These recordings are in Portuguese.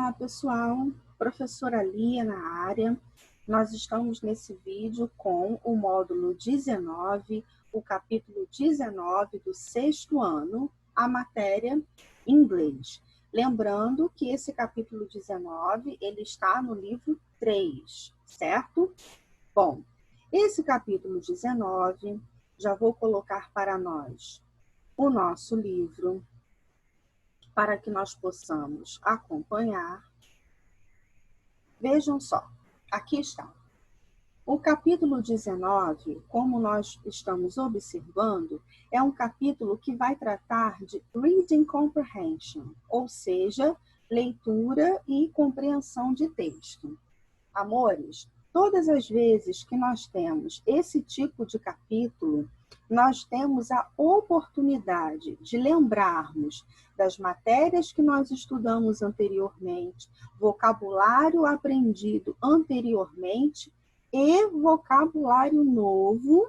Olá, pessoal. Professora Lia na área. Nós estamos nesse vídeo com o módulo 19, o capítulo 19 do 6º ano, a matéria inglês. Lembrando que esse capítulo 19, ele está no livro 3, certo? Bom, esse capítulo 19, já vou colocar para nós o nosso livro, para que nós possamos acompanhar. Vejam só, aqui está. O capítulo 19, como nós estamos observando, é um capítulo que vai tratar de reading comprehension, ou seja, leitura e compreensão de texto. Amores, todas as vezes que nós temos esse tipo de capítulo, nós temos a oportunidade de lembrarmos das matérias que nós estudamos anteriormente, vocabulário aprendido anteriormente e vocabulário novo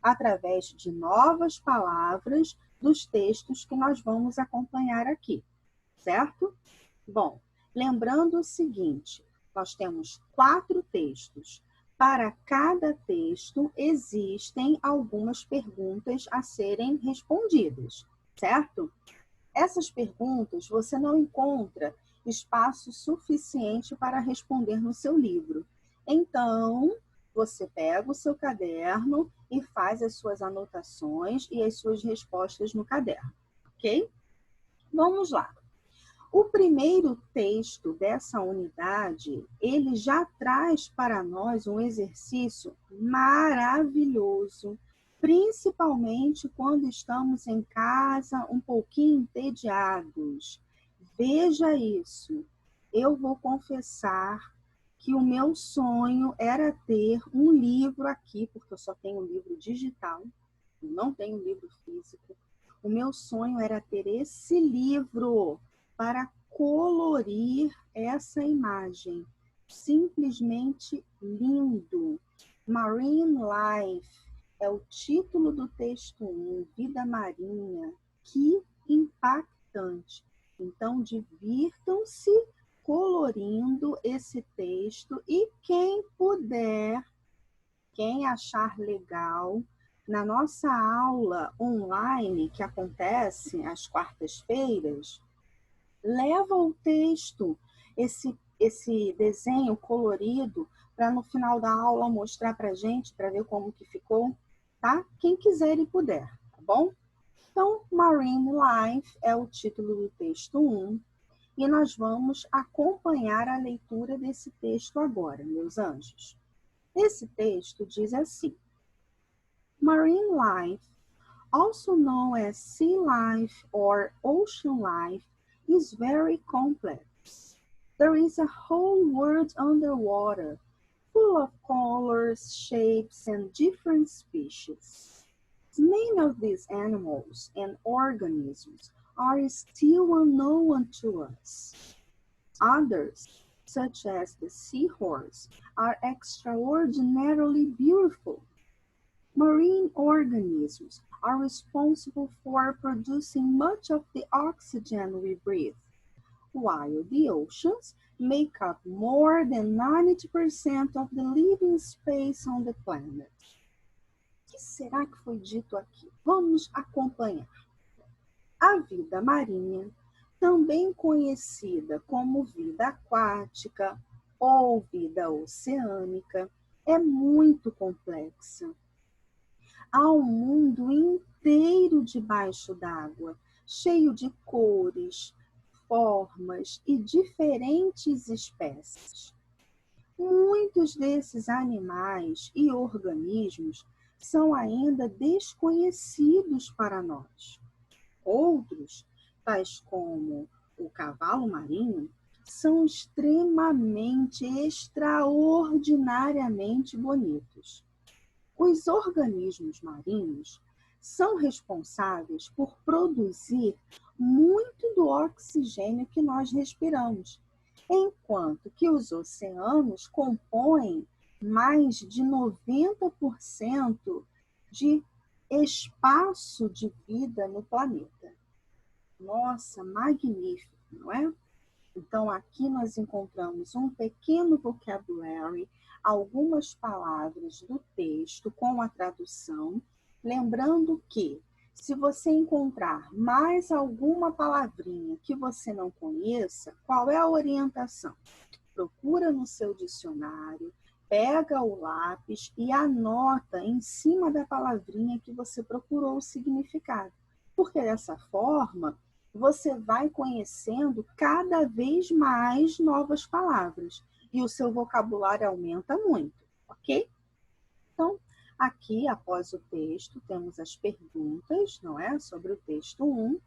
através de novas palavras dos textos que nós vamos acompanhar aqui, certo? Bom, lembrando o seguinte, nós temos 4 textos. Para cada texto, existem algumas perguntas a serem respondidas, certo? Essas perguntas você não encontra espaço suficiente para responder no seu livro. Então, você pega o seu caderno e faz as suas anotações e as suas respostas no caderno, ok? Vamos lá. O primeiro texto dessa unidade, ele já traz para nós um exercício maravilhoso, principalmente quando estamos em casa um pouquinho entediados. Veja isso. Eu vou confessar que o meu sonho era ter um livro aqui, porque eu só tenho livro digital, não tenho livro físico. O meu sonho era ter esse livro para colorir essa imagem. Simplesmente lindo. Marine Life é o título do texto 1, Vida Marinha. Que impactante. Então, divirtam-se colorindo esse texto e quem puder, quem achar legal, na nossa aula online, que acontece às quartas-feiras, leva o texto, esse desenho colorido, para no final da aula mostrar para a gente, para ver como que ficou, tá? Quem quiser e puder, tá bom? Então, Marine Life é o título do texto 1, e nós vamos acompanhar a leitura desse texto agora, meus anjos. Esse texto diz assim: Marine life, also known as sea life or ocean life, is very complex. There is a whole world underwater, full of colors, shapes, and different species. Many of these animals and organisms are still unknown to us. Others, such as the seahorse, are extraordinarily beautiful. Marine organisms are responsible for producing much of the oxygen we breathe, while the oceans make up more than 90% of the living space on the planet. O que será que foi dito aqui? Vamos acompanhar. A vida marinha, também conhecida como vida aquática ou vida oceânica, é muito complexa. Há um mundo inteiro debaixo d'água, cheio de cores, formas e diferentes espécies. Muitos desses animais e organismos são ainda desconhecidos para nós. Outros, tais como o cavalo marinho, são extremamente, extraordinariamente bonitos. Os organismos marinhos são responsáveis por produzir muito do oxigênio que nós respiramos, enquanto que os oceanos compõem mais de 90% de espaço de vida no planeta. Nossa, magnífico, não é? Então, aqui nós encontramos um pequeno vocabulary, algumas palavras do texto com a tradução. Lembrando que, se você encontrar mais alguma palavrinha que você não conheça, qual é a orientação? Procura no seu dicionário, pega o lápis e anota em cima da palavrinha que você procurou o significado. Porque dessa forma, você vai conhecendo cada vez mais novas palavras e o seu vocabulário aumenta muito, ok? Então, aqui, após o texto, temos as perguntas, não é? Sobre o texto 1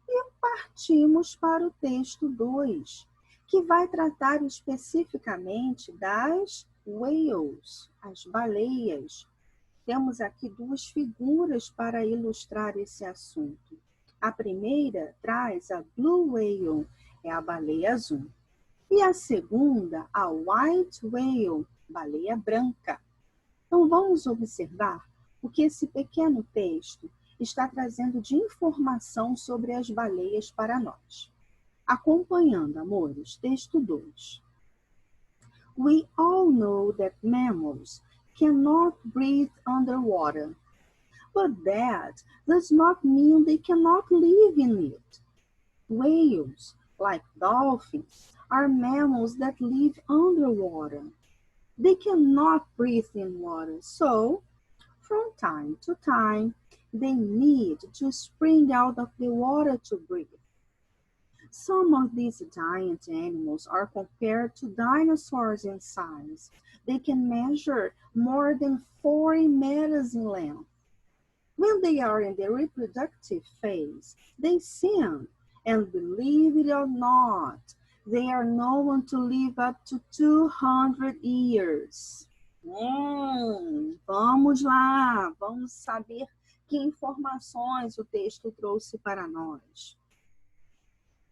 e partimos para o texto 2, que vai tratar especificamente das whales, as baleias. Temos aqui duas figuras para ilustrar esse assunto. A primeira traz a blue whale, é a baleia azul. E a segunda, a white whale, baleia branca. Então, vamos observar o que esse pequeno texto está trazendo de informação sobre as baleias para nós. Acompanhando, amores, texto 2. We all know that mammals cannot breathe underwater, but that does not mean they cannot live in it. Whales, like dolphins, are mammals that live underwater. They cannot breathe in water, so from time to time, they need to spring out of the water to breathe. Some of these giant animals are compared to dinosaurs in size. They can measure more than 40 meters in length. When they are in the reproductive phase, they sing, and believe it or not, they are known to live up to 200 years. Vamos lá, vamos saber que informações o texto trouxe para nós.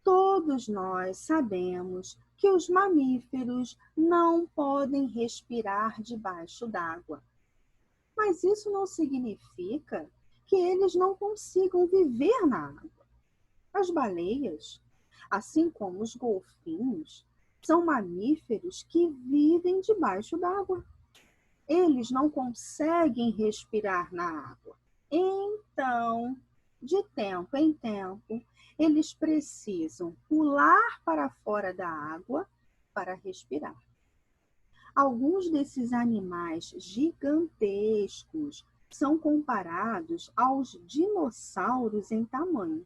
Todos nós sabemos que os mamíferos não podem respirar debaixo d'água. Mas isso não significa que eles não consigam viver na água. As baleias, assim como os golfinhos, são mamíferos que vivem debaixo d'água. Eles não conseguem respirar na água. Então, de tempo em tempo, eles precisam pular para fora da água para respirar. Alguns desses animais gigantescos são comparados aos dinossauros em tamanho.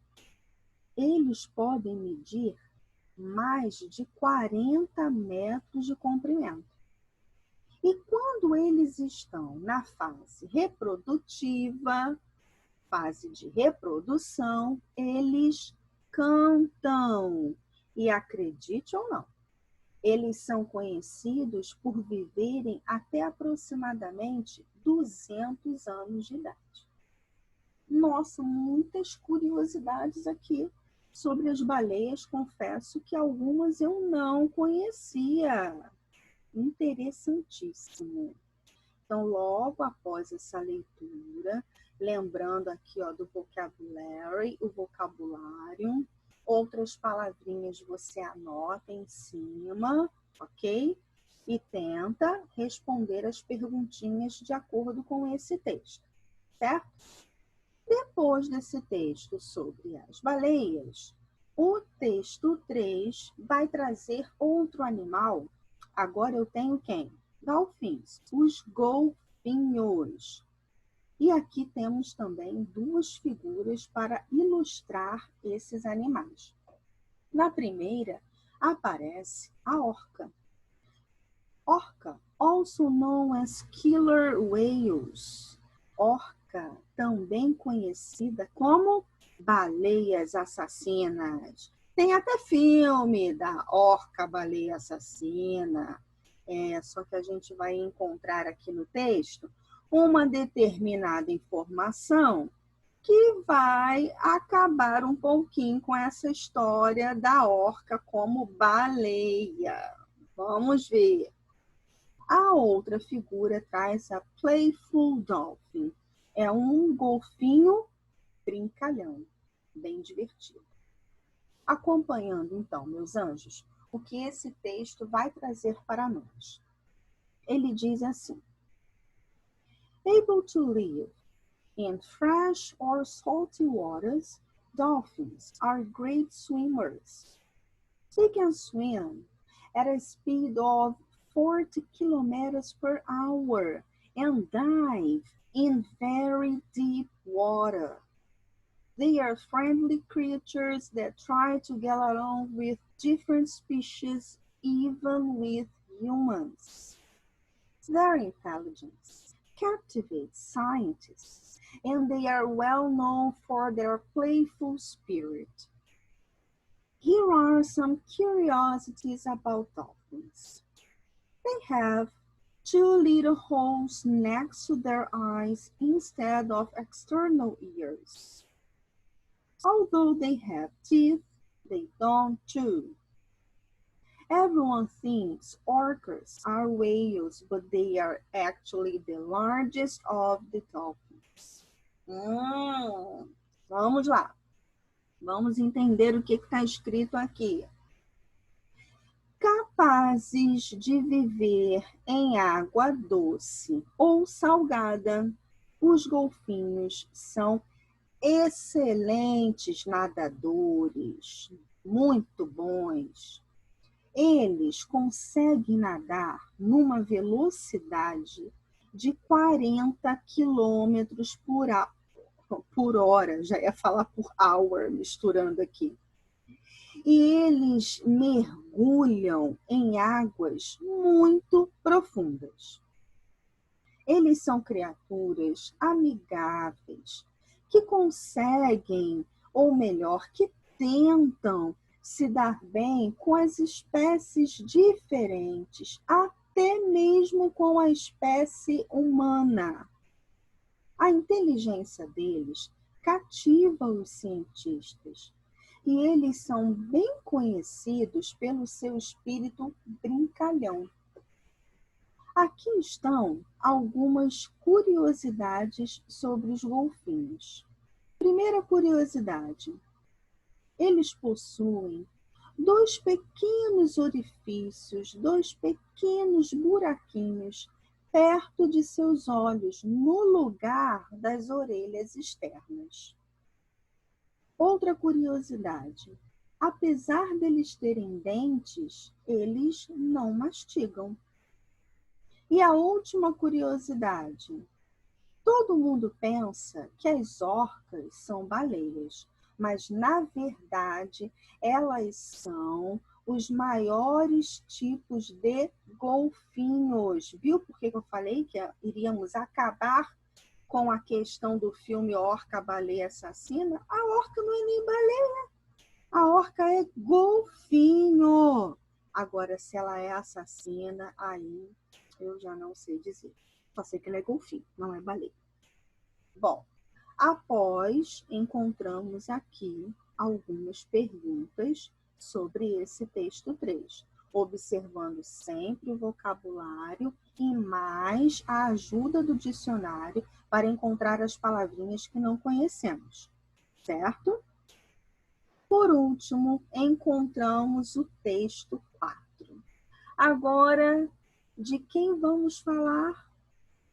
Eles podem medir mais de 40 metros de comprimento. E quando eles estão na fase reprodutiva, fase de reprodução, eles cantam. E acredite ou não, eles são conhecidos por viverem até aproximadamente 200 anos de idade. Nossa, muitas curiosidades aqui sobre as baleias. Confesso que algumas eu não conhecia. Interessantíssimo. Então, logo após essa leitura, lembrando aqui do vocabulary, o vocabulário, outras palavrinhas você anota em cima, ok? E tenta responder as perguntinhas de acordo com esse texto, certo? Depois desse texto sobre as baleias, o texto 3 vai trazer outro animal. Agora eu tenho quem? Golfinhos, os golfinhos. E aqui temos também duas figuras para ilustrar esses animais. Na primeira, aparece a orca. Orca, also known as killer whales. Orca, também conhecida como baleias assassinas. Tem até filme da orca baleia assassina. Só que a gente vai encontrar aqui no texto uma determinada informação que vai acabar um pouquinho com essa história da orca como baleia. Vamos ver. A outra figura traz a playful dolphin. É um golfinho brincalhão, bem divertido. Acompanhando, então, meus anjos, o que esse texto vai trazer para nós. Ele diz assim: Able to live in fresh or salty waters, dolphins are great swimmers. They can swim at a speed of 40 kilometers per hour and dive in very deep water. They are friendly creatures that try to get along with different species, even with humans. Their intelligence captivates scientists, and they are well known for their playful spirit. Here are some curiosities about dolphins. They have two little holes next to their eyes instead of external ears. Although they have teeth, they don't chew. Everyone thinks orcas are whales, but they are actually the largest of the dolphins. Vamos lá. Vamos entender o que está escrito aqui. Capazes de viver em água doce ou salgada, os golfinhos são excelentes nadadores, muito bons. Eles conseguem nadar numa velocidade de 40 quilômetros por hora, já ia falar por hour, misturando aqui. E eles mergulham em águas muito profundas. Eles são criaturas amigáveis, que conseguem, ou melhor, que tentam se dar bem com as espécies diferentes, até mesmo com a espécie humana. A inteligência deles cativa os cientistas e eles são bem conhecidos pelo seu espírito brincalhão. Aqui estão algumas curiosidades sobre os golfinhos. Primeira curiosidade: eles possuem 2 pequenos orifícios, 2 pequenos buraquinhos perto de seus olhos, no lugar das orelhas externas. Outra curiosidade: apesar deles terem dentes, eles não mastigam. E a última curiosidade: todo mundo pensa que as orcas são baleias, mas na verdade elas são os maiores tipos de golfinhos. Viu por que eu falei que iríamos acabar com a questão do filme Orca, Baleia Assassina? A orca não é nem baleia, a orca é golfinho. Agora, se ela é assassina, aí eu já não sei dizer. Só sei que ela é golfinho, não é baleia. Bom, após encontramos aqui algumas perguntas sobre esse texto 3, observando sempre o vocabulário e mais a ajuda do dicionário para encontrar as palavrinhas que não conhecemos, certo? Por último, encontramos o texto 4. Agora, de quem vamos falar?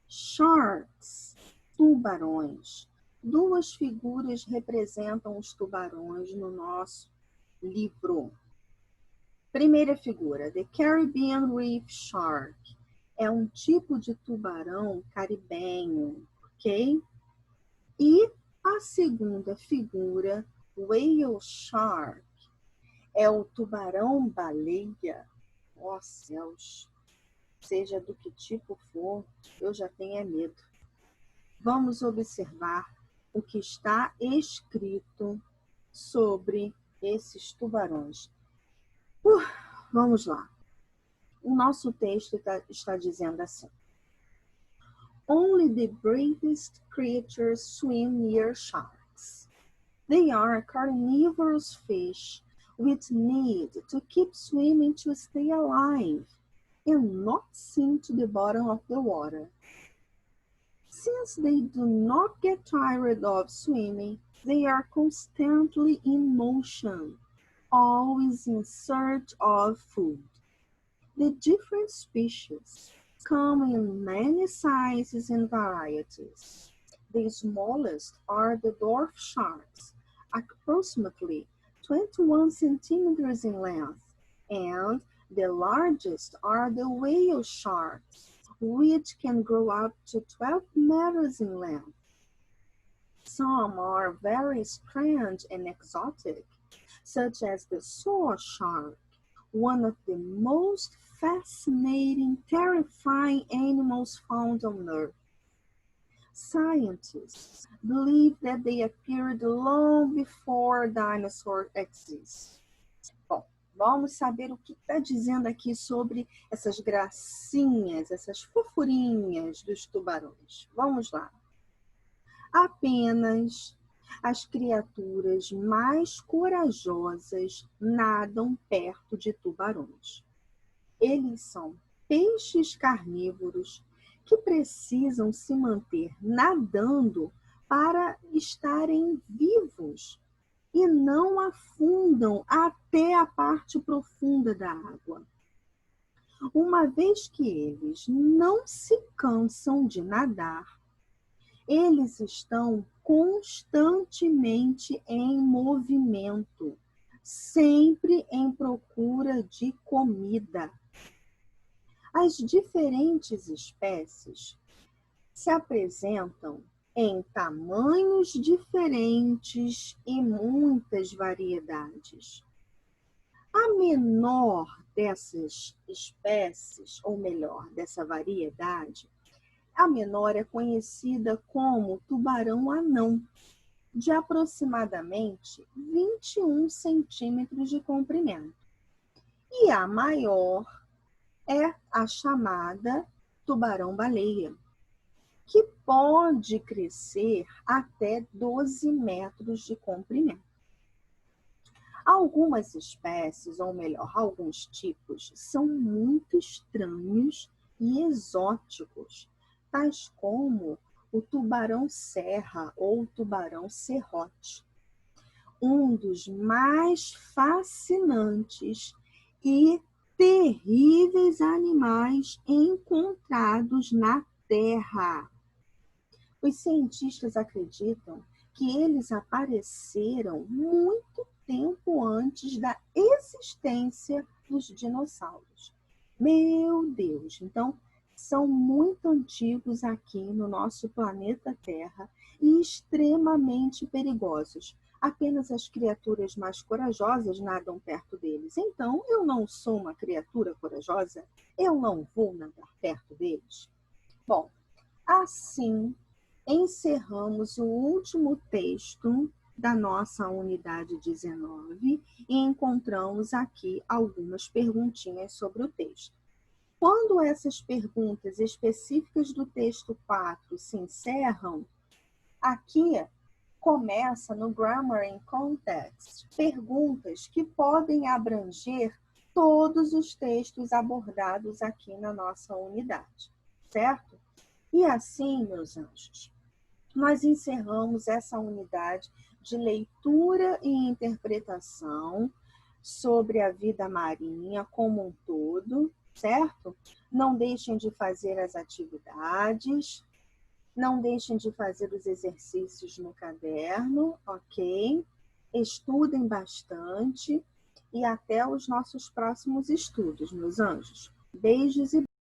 Sharks, tubarões. 2 figuras representam os tubarões no nosso livro. Primeira figura, The Caribbean Reef Shark. É um tipo de tubarão caribenho, ok? E a segunda figura, Whale Shark, é o tubarão-baleia. Ó céus, seja do que tipo for, eu já tenho medo. Vamos observar o que está escrito sobre esses tubarões. Vamos lá. O nosso texto está dizendo assim: Only the bravest creatures swim near sharks. They are carnivorous fish with need to keep swimming to stay alive and not sink to the bottom of the water. Since they do not get tired of swimming, they are constantly in motion. always in search of food. The different species come in many sizes and varieties. The smallest are the dwarf sharks, approximately 21 centimeters in length, and the largest are the whale sharks, which can grow up to 12 meters in length. Some are very strange and exotic, such as the saw shark, one of the most fascinating, terrifying animals found on Earth. Scientists believe that they appeared long before dinosaurs existed. Bom, vamos saber o que está dizendo aqui sobre essas gracinhas, essas fofurinhas dos tubarões. Vamos lá. Apenas as criaturas mais corajosas nadam perto de tubarões. Eles são peixes carnívoros que precisam se manter nadando para estarem vivos e não afundam até a parte profunda da água. Uma vez que eles não se cansam de nadar, eles estão constantemente em movimento, sempre em procura de comida. As diferentes espécies se apresentam em tamanhos diferentes e muitas variedades. A menor dessas espécies, ou melhor, dessa variedade, a menor é conhecida como tubarão-anão, de aproximadamente 21 centímetros de comprimento. E a maior é a chamada tubarão-baleia, que pode crescer até 12 metros de comprimento. Algumas espécies, ou melhor, alguns tipos, são muito estranhos e exóticos, tais como o tubarão-serra ou tubarão-serrote, um dos mais fascinantes e terríveis animais encontrados na Terra. Os cientistas acreditam que eles apareceram muito tempo antes da existência dos dinossauros. Meu Deus! Então, são muito antigos aqui no nosso planeta Terra e extremamente perigosos. Apenas as criaturas mais corajosas nadam perto deles. Então, eu não sou uma criatura corajosa? Eu não vou nadar perto deles? Bom, assim encerramos o último texto da nossa unidade 19 e encontramos aqui algumas perguntinhas sobre o texto. Quando essas perguntas específicas do texto 4 se encerram, aqui começa no Grammar and Context, perguntas que podem abranger todos os textos abordados aqui na nossa unidade, certo? E assim, meus anjos, nós encerramos essa unidade de leitura e interpretação sobre a vida marinha como um todo, certo? Não deixem de fazer as atividades, não deixem de fazer os exercícios no caderno, ok? Estudem bastante e até os nossos próximos estudos, meus anjos. Beijos e